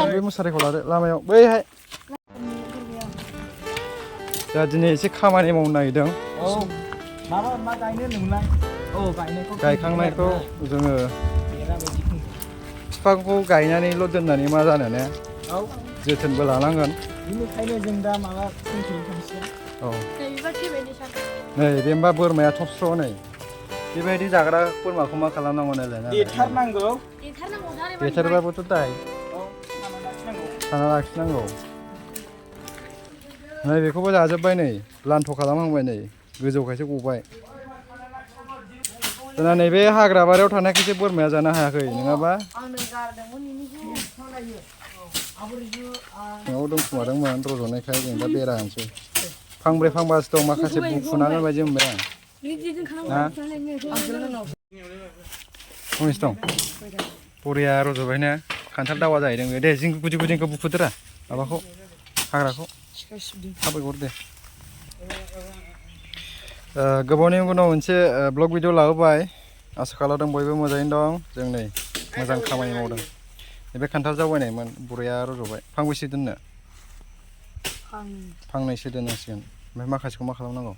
बे मुसारिखौ लादो लामायाव बैहाय दा दिनै एसे खामानि मावनो नागिरदों मा गायनो नोंलाय गायखांनायखौ जोङो बिफांखौ गायनानैल' दोननानै मा जानो ने जोथोनबो लानांगोन बेनिखायनो जों दा माबा सोंथिनो थांसिगोन औ नै बे होमबा बोरमाया थबस्र' नै बेबायदि जाग्रा बोरमाखौ मा खालामनांगौ नालाय देथारनांगौ देथारबाबोथ' दाय खाना लाखिनांगौ नै बेखौबो जाजोब्बाय नै लान्थ' खालामहांबाय नै गोजौखायसो गबाय जोंना नैबे हाग्रा बारियाव थानायखायसो बोरमाया जानो हायाखै नङाबा सिङाव दोनखुमादोंमोन रज'नायखाय जों दा बेरा होनोसै फांब्रै फांबासो दं माखासे बुखुनांगोन बायदि मोनबाय आं खंनैसो दं बरिया रज'बायना खान्थाल दावा जाहैदों दे जिं गुदि गुदिखौ बुखुदोरा माबाखौ हाग्राखौ थाबै हर दे गोबावनि उनाव मोनसे ब्लग भिडिअ लाबोबाय आसा खालामदों बयबो मोजाङैनो दं जों नै मोजां खामानि मावदों बे खान्थाल जावैनायमोन बरिया रज'बाय फांबेसे दोननो फांनैसो दोननांसिगोन ओमफ्राय माखासेखौ मा खालामनांगौ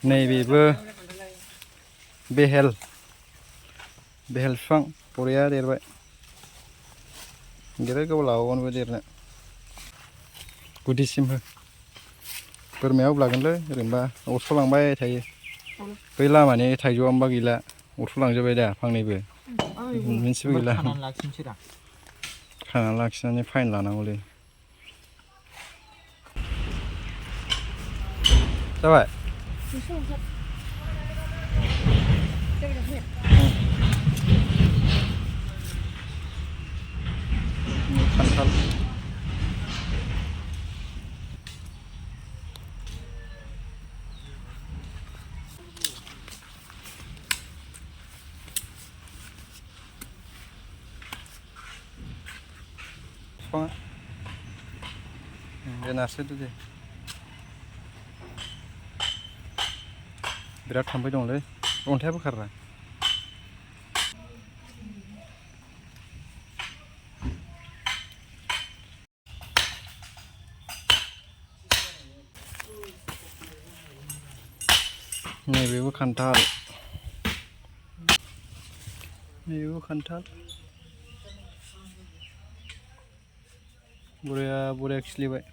नैबेबो बेहेल बिफां बरिया देरबाय देरो गोबाव लाबावगोनबो देरनो गुदिसिमबो बोरमाया अब्लागोनलै ओरैनोबा अरस'लांबाय थायो बै लामानि थाइजौआ होमबा गैला अरस'लांजोब्बाय दा फांनैबो मोनसेबो गैला खानानै लाखिनानै फाइन लानांगौलै जाबाय खान्थाल बिफाङा दे नारसोदो दे बिराद थाम्फै दंलै अन्थाइआबो खारा नैबेबो खान्थाल बरिया खिलिबाय